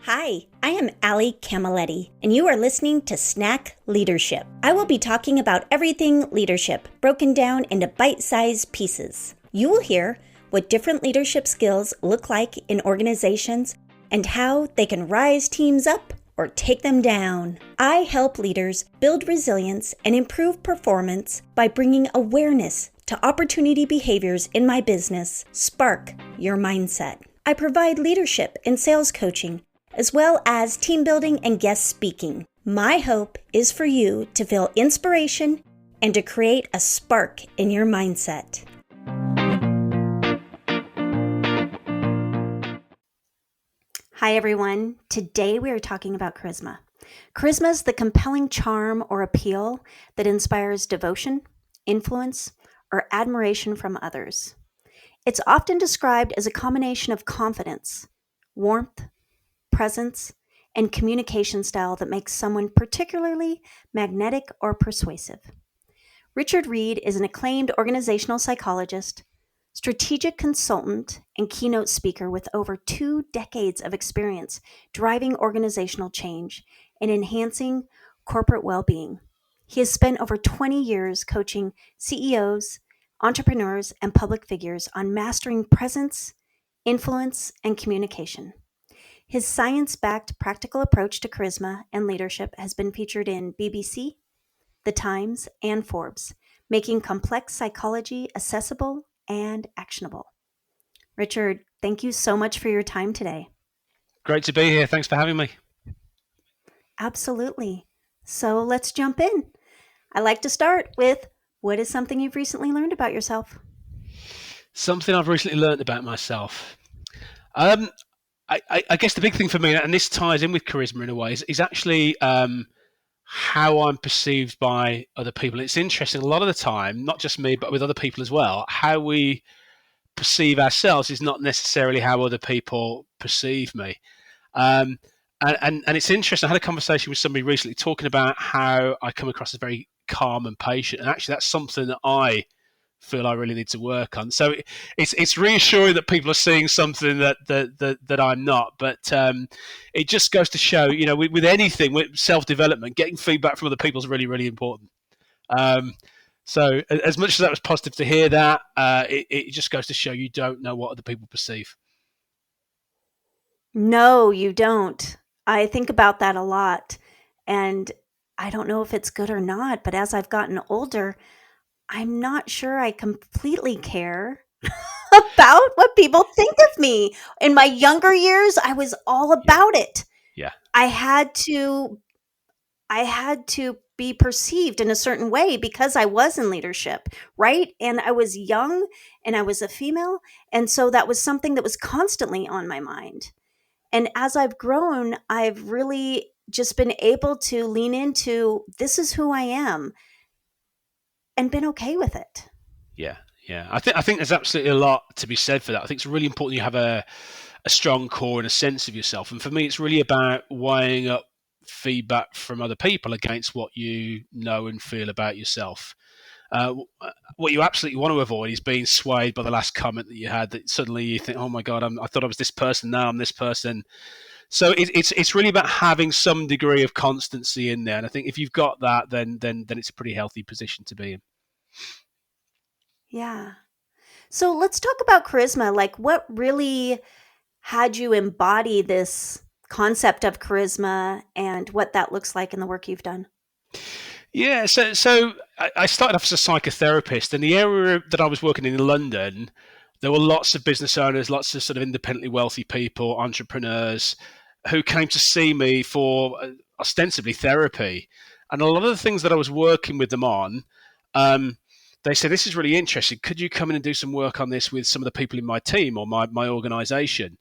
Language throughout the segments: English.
Hi, I am Ali Camaletti, and you are listening to Snack Leadership. I will be talking about everything leadership, broken down into bite-sized pieces. You will hear what different leadership skills look like in organizations and how they can rise teams up or take them down. I help leaders build resilience and improve performance by bringing awareness to opportunity behaviors in my business. Spark your mindset. I provide leadership and sales coaching, as well as team building and guest speaking. My hope is for you to feel inspiration and to create a spark in your mindset. Hi everyone. Today we are talking about charisma. Charisma is the compelling charm or appeal that inspires devotion, influence, or admiration from others. It's often described as a combination of confidence, warmth, presence, and communication style that makes someone particularly magnetic or persuasive. Richard Reid is an acclaimed organizational psychologist, strategic consultant, and keynote speaker with over 2 decades of experience driving organizational change and enhancing corporate well-being. He has spent over 20 years coaching CEOs, entrepreneurs, and public figures on mastering presence, influence, and communication. His science-backed practical approach to charisma and leadership has been featured in BBC, The Times, and Forbes, making complex psychology accessible and actionable. Richard, thank you so much for your time today. Great to be here. Thanks for having me. Absolutely. So let's jump in. I like to start with, what is something you've recently learned about yourself? Something I've recently learned about myself. I guess the big thing for me, and this ties in with charisma in a way, is actually how I'm perceived by other people. It's interesting, a lot of the time, not just me, but with other people as well, how we perceive ourselves is not necessarily how other people perceive me. And it's interesting. I had a conversation with somebody recently talking about how I come across as very calm and patient. And actually, that's something that I feel I really need to work on. So it's reassuring that people are seeing something that I'm not. But it just goes to show, with anything, with self-development, getting feedback from other people is really, really important. So as much as that was positive to hear that, it just goes to show you don't know what other people perceive. No, you don't. I think about that a lot, and I don't know if it's good or not, but as I've gotten older, I'm not sure I completely care about what people think of me. In my younger years, I was all about it. Yeah. I had to be perceived in a certain way because I was in leadership, right? And I was young and I was a female, and so that was something that was constantly on my mind. And as I've grown, I've really just been able to lean into, this is who I am, and been okay with it. Yeah. I think there's absolutely a lot to be said for that. I think it's really important you have a strong core and a sense of yourself. And for me, it's really about weighing up feedback from other people against what you know and feel about yourself. What you absolutely want to avoid is being swayed by the last comment that you had, that suddenly you think, oh my God, I thought I was this person, now I'm this person. So it's really about having some degree of constancy in there. And I think if you've got that, then it's a pretty healthy position to be in. Yeah. So let's talk about charisma. Like, what really had you embody this concept of charisma and what that looks like in the work you've done? Yeah, so I started off as a psychotherapist, and the area that I was working in London, there were lots of business owners, lots of sort of independently wealthy people, entrepreneurs, who came to see me for ostensibly therapy. And a lot of the things that I was working with them on, they said, this is really interesting. Could you come in and do some work on this with some of the people in my team or my organization?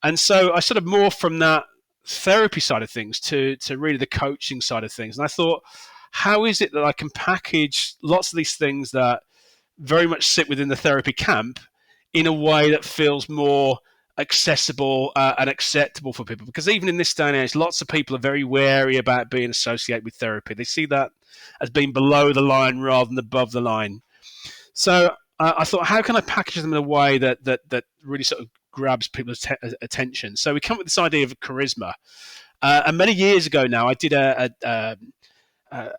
And so I sort of morphed from that therapy side of things to really the coaching side of things. And I thought, how is it that I can package lots of these things that very much sit within the therapy camp in a way that feels more accessible and acceptable for people? Because even in this day and age, lots of people are very wary about being associated with therapy. They see that as being below the line rather than above the line. So I thought, how can I package them in a way that really sort of grabs people's attention. So we come up with this idea of charisma. And many years ago now, I did a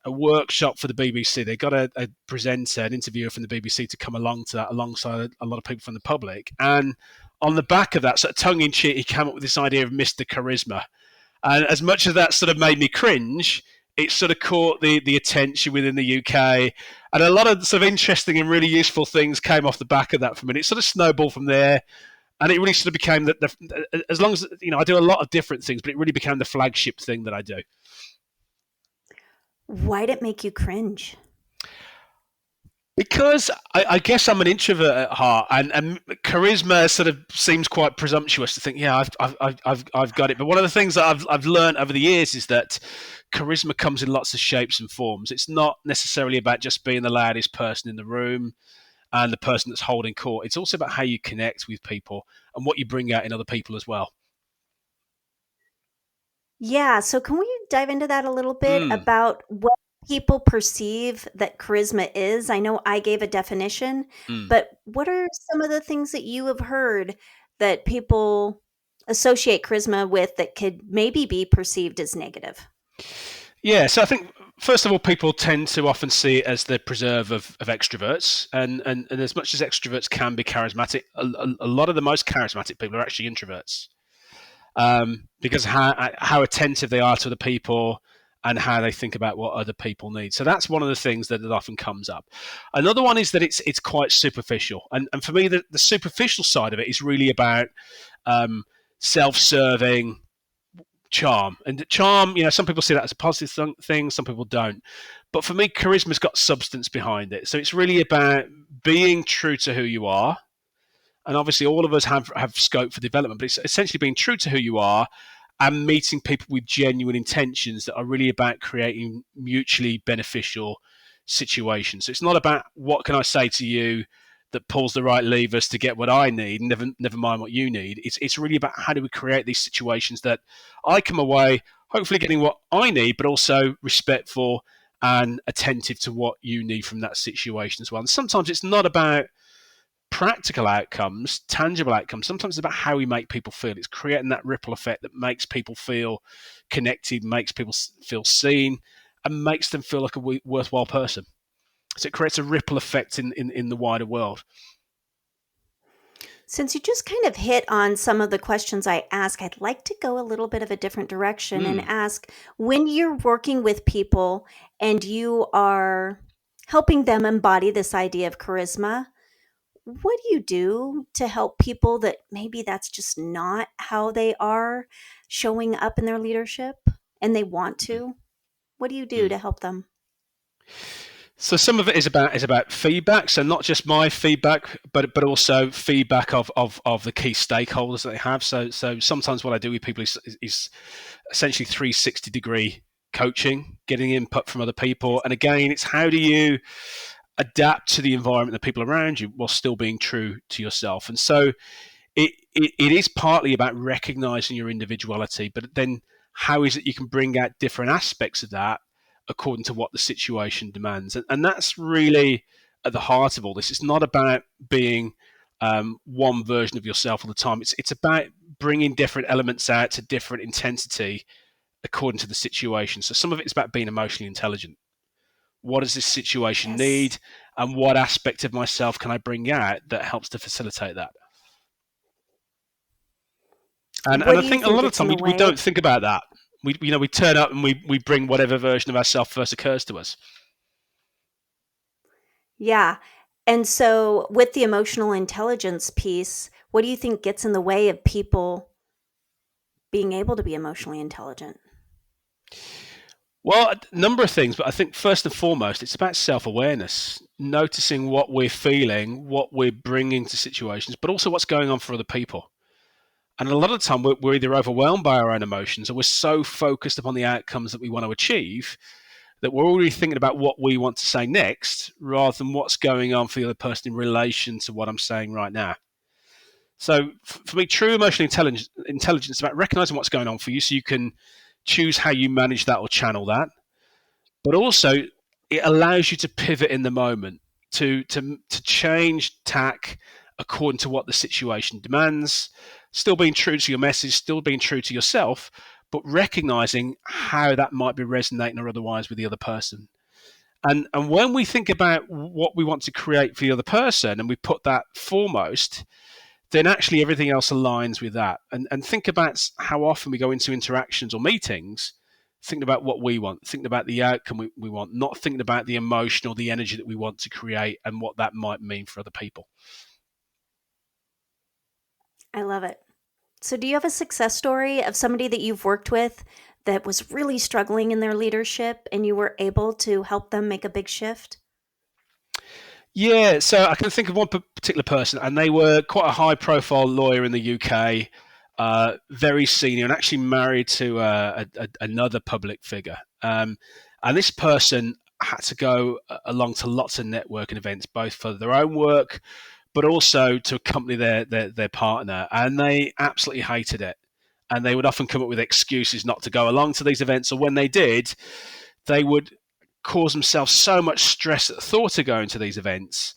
workshop for the BBC. They got a presenter, an interviewer from the BBC to come along to that alongside a lot of people from the public. And on the back of that, sort of tongue in cheek, he came up with this idea of Mr. Charisma. And as much as that sort of made me cringe, it sort of caught the attention within the UK. And a lot of sort of interesting and really useful things came off the back of that for me. And it sort of snowballed from there. And it really sort of became as long as, I do a lot of different things, but it really became the flagship thing that I do. Why'd it make you cringe? Because I guess I'm an introvert at heart, and charisma sort of seems quite presumptuous to think, yeah, I've got it. But one of the things that I've learned over the years is that charisma comes in lots of shapes and forms. It's not necessarily about just being the loudest person in the room and the person that's holding court. It's also about how you connect with people and what you bring out in other people as well. Yeah, so can we dive into that a little bit about what people perceive that charisma is? I know I gave a definition, but what are some of the things that you have heard that people associate charisma with that could maybe be perceived as negative? Yeah, so I think first of all, people tend to often see it as the preserve of extroverts, and as much as extroverts can be charismatic, a lot of the most charismatic people are actually introverts, because how attentive they are to the people and how they think about what other people need. So that's one of the things that often comes up. Another one is that it's quite superficial, and for me, the superficial side of it is really about self-serving charm. And charm, some people see that as a positive thing, some people don't. But for me, charisma's got substance behind it. So it's really about being true to who you are. And obviously all of us have scope for development, but it's essentially being true to who you are and meeting people with genuine intentions that are really about creating mutually beneficial situations. So it's not about what can I say to you that pulls the right levers to get what I need, never mind what you need. It's really about how do we create these situations that I come away hopefully getting what I need, but also respectful and attentive to what you need from that situation as well. And sometimes it's not about practical outcomes, tangible outcomes. Sometimes it's about how we make people feel. It's creating that ripple effect that makes people feel connected, makes people feel seen, and makes them feel like a worthwhile person. So it creates a ripple effect in the wider world. Since you just kind of hit on some of the questions I ask, I'd like to go a little bit of a different direction and ask, when you're working with people and you are helping them embody this idea of charisma, what do you do to help people that maybe that's just not how they are showing up in their leadership and they want to? What do you do to help them? So some of it is about feedback. So not just my feedback, but also feedback of the key stakeholders that they have. So sometimes what I do with people is essentially 360-degree coaching, getting input from other people. And again, it's how do you adapt to the environment, the people around you, while still being true to yourself. And so it is partly about recognizing your individuality, but then how is it you can bring out different aspects of that according to what the situation demands. And that's really at the heart of all this. It's not about being one version of yourself all the time. It's about bringing different elements out to different intensity according to the situation. So some of it is about being emotionally intelligent. What does this situation need? And what aspect of myself can I bring out that helps to facilitate that? And I think a lot of the time we don't think about that. We turn up and we bring whatever version of ourselves first occurs to us. Yeah. And so with the emotional intelligence piece, what do you think gets in the way of people being able to be emotionally intelligent? Well, a number of things, but I think first and foremost, it's about self-awareness, noticing what we're feeling, what we're bringing to situations, but also what's going on for other people. And a lot of the time, we're either overwhelmed by our own emotions or we're so focused upon the outcomes that we want to achieve that we're already thinking about what we want to say next rather than what's going on for the other person in relation to what I'm saying right now. So for me, true emotional intelligence is about recognizing what's going on for you so you can choose how you manage that or channel that. But also, it allows you to pivot in the moment, to change tack according to what the situation demands, still being true to your message, still being true to yourself, but recognizing how that might be resonating or otherwise with the other person. And when we think about what we want to create for the other person and we put that foremost, then actually everything else aligns with that. And think about how often we go into interactions or meetings thinking about what we want, thinking about the outcome we want, not thinking about the emotion or the energy that we want to create and what that might mean for other people. I love it. So, do you have a success story of somebody that you've worked with that was really struggling in their leadership and you were able to help them make a big shift? Yeah, so I can think of one particular person, and they were quite a high-profile lawyer in the UK, very senior, and actually married to another public figure. And this person had to go along to lots of networking events, both for their own work, but also to accompany their partner, and they absolutely hated it. And they would often come up with excuses not to go along to these events, or when they did, they would cause themselves so much stress at the thought of going to these events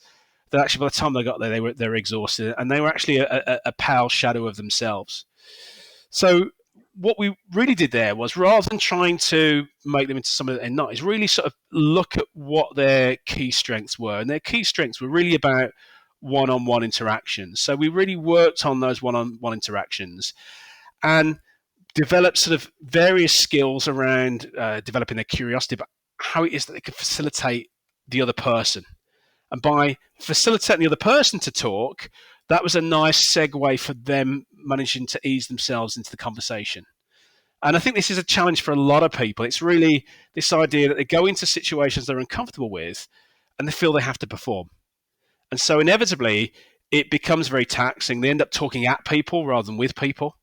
that actually by the time they got there, they were exhausted, and they were actually a pale shadow of themselves. So what we really did there was, rather than trying to make them into something that they're not, is really sort of look at what their key strengths were. And their key strengths were really about one-on-one interactions. So we really worked on those one-on-one interactions and developed sort of various skills around developing their curiosity about how it is that they can facilitate the other person. And by facilitating the other person to talk, that was a nice segue for them managing to ease themselves into the conversation. And I think this is a challenge for a lot of people. It's really this idea that they go into situations they're uncomfortable with and they feel they have to perform. And so inevitably, it becomes very taxing. They end up talking at people rather than with people.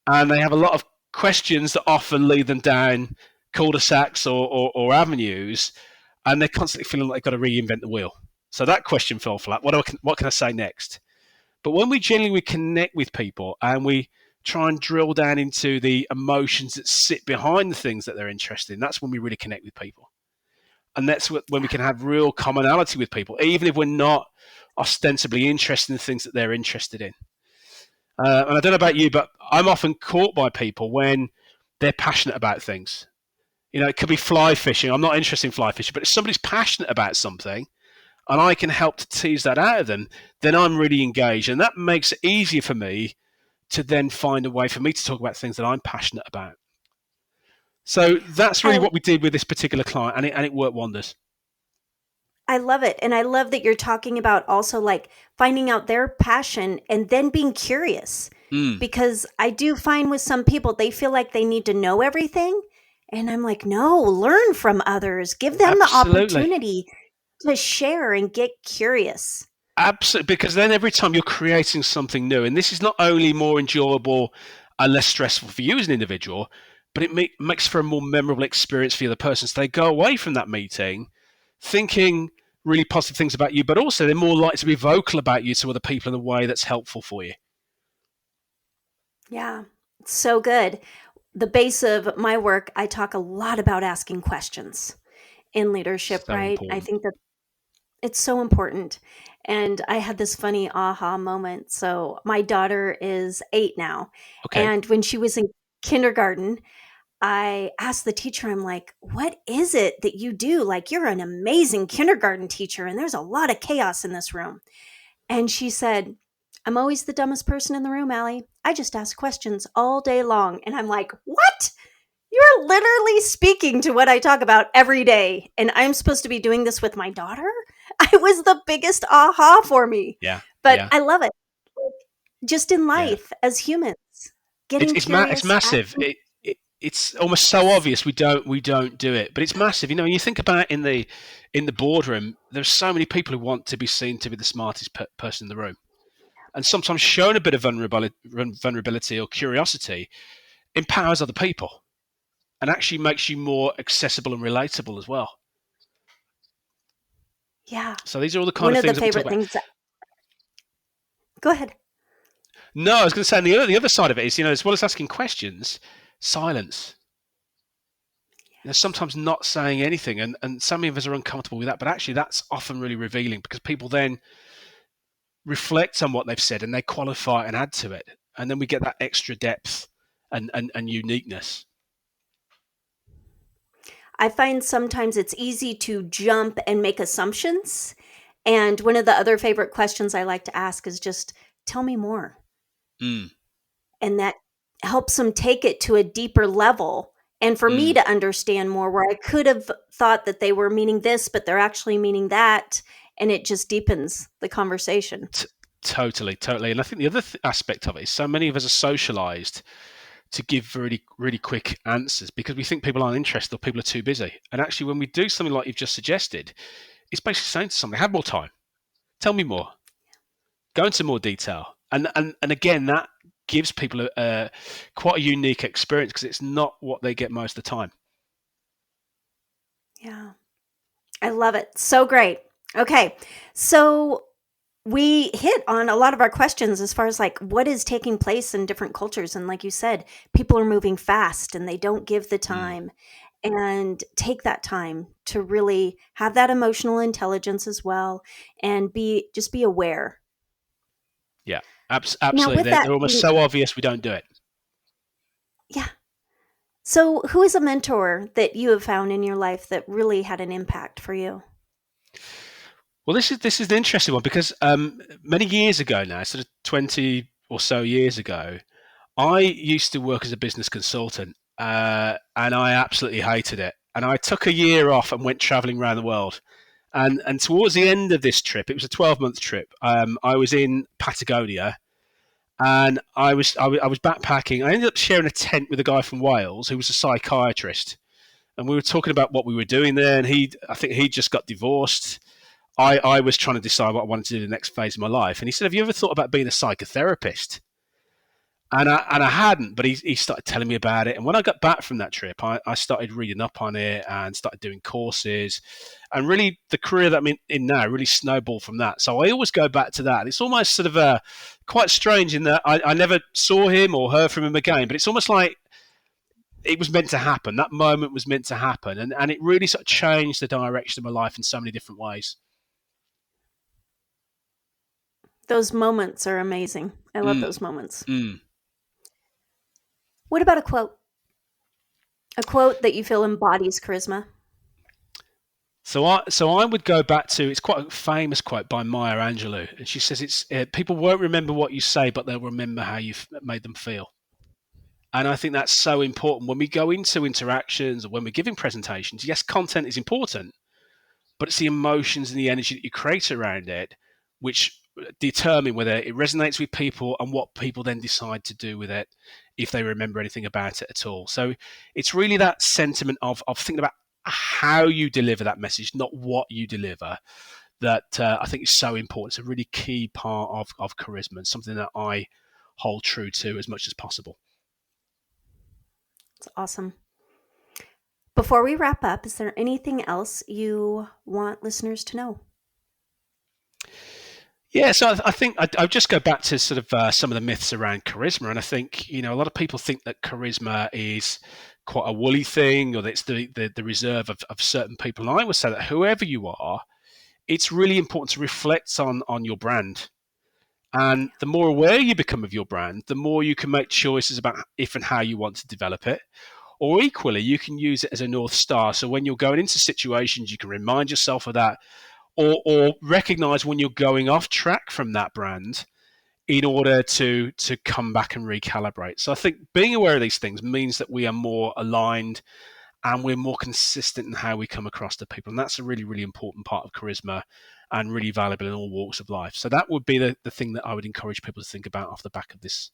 And they have a lot of questions that often lead them down cul-de-sacs or avenues, and they're constantly feeling like they've got to reinvent the wheel. So that question fell flat. What can I say next? But when we genuinely connect with people and we try and drill down into the emotions that sit behind the things that they're interested in, that's when we really connect with people. And that's when we can have real commonality with people, even if we're not ostensibly interested in the things that they're interested in. And I don't know about you, but I'm often caught by people when they're passionate about things. You know, it could be fly fishing. I'm not interested in fly fishing, but if somebody's passionate about something and I can help to tease that out of them, then I'm really engaged. And that makes it easier for me to then find a way for me to talk about things that I'm passionate about. So that's really I what we did with this particular client, and it worked wonders. I love it. And I love that you're talking about also like finding out their passion and then being curious. Mm, Because I do find with some people, they feel like they need to know everything. And I'm like, no, learn from others, give them the absolutely. opportunity to share and get curious. Absolutely, because then every time you're creating something new, and this is not only more enjoyable and less stressful for you as an individual, but it makes for a more memorable experience for the other person. So they go away from that meeting thinking really positive things about you, but also they're more likely to be vocal about you to other people in a way that's helpful for you. Yeah, so good. The base of my work, I talk a lot about asking questions in leadership, So right? I important. think that it's so important. And I had this funny aha moment. So my daughter is 8 now. Okay. And when she was in kindergarten, I asked the teacher, I'm like, what is it that you do? Like, you're an amazing kindergarten teacher, and there's a lot of chaos in this room. And she said, I'm always the dumbest person in the room, Allie. I just ask questions all day long. And I'm like, what? You're literally speaking to what I talk about every day. And I'm supposed to be doing this with my daughter? It was the biggest aha for me. Yeah. But Yeah. I love it. Just in Yeah. life as humans, It's getting it's curious, massive. asking. It's almost so obvious we don't do it, but it's massive. You know, when you think about it in the boardroom, there's so many people who want to be seen to be the smartest person in the room, and sometimes showing a bit of vulnerability or curiosity empowers other people and actually makes you more accessible and relatable as well. Yeah. So these are all the kind One of of the things that we talk favorite about. things. Go ahead. No, I was going to say, and the other side of it is, you know, as well as asking questions, silence. You know, sometimes not saying anything, and some of us are uncomfortable with that, but actually that's often really revealing because people then reflect on what they've said and they qualify and add to it. And then we get that extra depth and uniqueness. I find sometimes it's easy to jump and make assumptions. And one of the other favorite questions I like to ask is just, tell me more. Mm, And that helps them take it to a deeper level. And for me mm. to understand more, where I could have thought that they were meaning this, but they're actually meaning that. And it just deepens the conversation. Totally. And I think the other aspect of it is so many of us are socialized to give really, really quick answers because we think people aren't interested or people are too busy. And actually, when we do something like you've just suggested, it's basically saying to somebody, have more time, tell me more, go into more detail. And again, that gives people quite a unique experience because it's not what they get most of the time. Yeah, I love it. So great. Okay. So we hit on a lot of our questions as far as like what is taking place in different cultures. And like you said, people are moving fast and they don't give the Mm, time and take that time to really have that emotional intelligence as well and be aware. yeah, Now, absolutely. with that They're almost being, so obvious we don't do it. yeah. So, who is a mentor that you have found in your life that really had an impact for you? Well, this is an interesting one because many years ago now, sort of 20 or so years ago, I used to work as a business consultant, and I absolutely hated it. And I took a year off and went traveling around the world. And towards the end of this trip, it was a 12-month trip. I was in Patagonia, and I was backpacking. I ended up sharing a tent with a guy from Wales who was a psychiatrist, and we were talking about what we were doing there. And I think he just got divorced. I was trying to decide what I wanted to do in the next phase of my life. And he said, "Have you ever thought about being a psychotherapist?" And I hadn't, but he started telling me about it. And when I got back from that trip, I started reading up on it and started doing courses. And really, the career that I'm in now really snowballed from that. So I always go back to that. It's almost sort of quite strange in that I never saw him or heard from him again, but it's almost like it was meant to happen. That moment was meant to happen. And it really sort of changed the direction of my life in so many different ways. Those moments are amazing. I love Mm, those moments. mm. What about a quote? A quote that you feel embodies charisma? So I would go back to, it's quite a famous quote by Maya Angelou, and she says it's people won't remember what you say, but they'll remember how you made them feel. And I think that's so important when we go into interactions or when we're giving presentations. Yes, content is important, but it's the emotions and the energy that you create around it which determine whether it resonates with people and what people then decide to do with it if they remember anything about it at all. So it's really that sentiment of thinking about how you deliver that message, not what you deliver, that I think is so important. It's a really key part of charisma and something that I hold true to as much as possible. It's awesome. Before we wrap up, is there anything else you want listeners to know? Yeah, so I think I'll just go back to sort of some of the myths around charisma, and I think a lot of people think that charisma is quite a woolly thing, or that it's the reserve of certain people. And I would say that whoever you are, it's really important to reflect on your brand, and the more aware you become of your brand, the more you can make choices about if and how you want to develop it. Or equally, you can use it as a north star. So when you're going into situations, you can remind yourself of that or recognize when you're going off track from that brand in order to come back and recalibrate. So I think being aware of these things means that we are more aligned and we're more consistent in how we come across to people. And that's a really, really important part of charisma and really valuable in all walks of life. So that would be the thing that I would encourage people to think about off the back of this.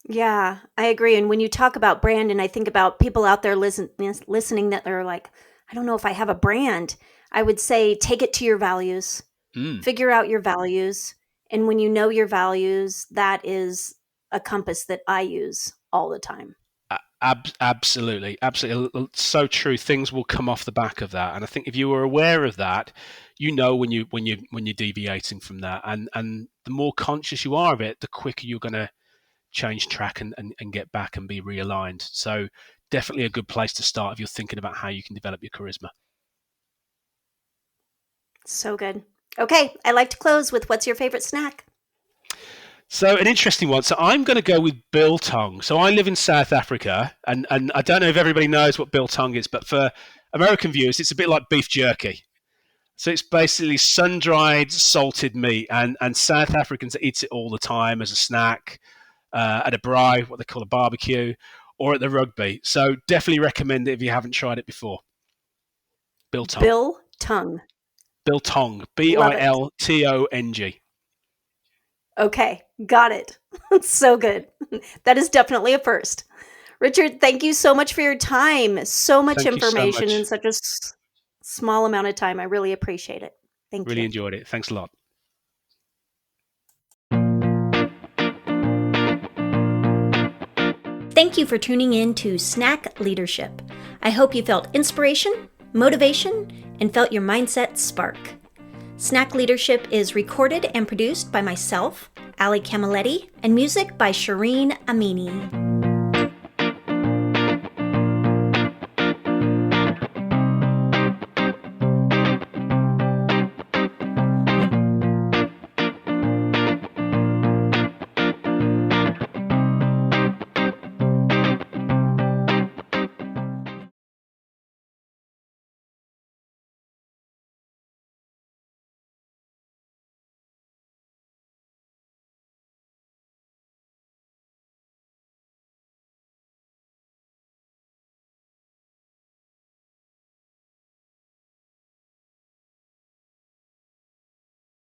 Yeah, I agree. And when you talk about brand, and I think about people out there listening that they're like, I don't know if I have a brand. I would say take it to your values, Mm. figure out your values. And when you know your values, that is a compass that I use all the time. Absolutely, so true. Things will come off the back of that, and I think if you are aware of that, when you're deviating from that, and the more conscious you are of it, the quicker you're going to change track and get back and be realigned. So definitely a good place to start if you're thinking about how you can develop your charisma. So good. Okay, I like to close with what's your favorite snack? So an interesting one. So I'm going to go with biltong. So I live in South Africa, and I don't know if everybody knows what biltong is, but for American viewers, it's a bit like beef jerky. So it's basically sun-dried salted meat, and South Africans eat it all the time as a snack, at a braai, what they call a barbecue, or at the rugby. So definitely recommend it if you haven't tried it before. Biltong. Biltong. Biltong. Love it. Biltong. Okay, got it. So good. That is definitely a first. Richard, thank you so much for your time. So much Thank you so information in much. such a small amount of time. I really appreciate it. Thank Really you. enjoyed it. Thanks a lot. Thank you for tuning in to Snack Leadership. I hope you felt inspiration, motivation, and felt your mindset spark. Snack Leadership is recorded and produced by myself, Ali Camilletti, and music by Shireen Amini.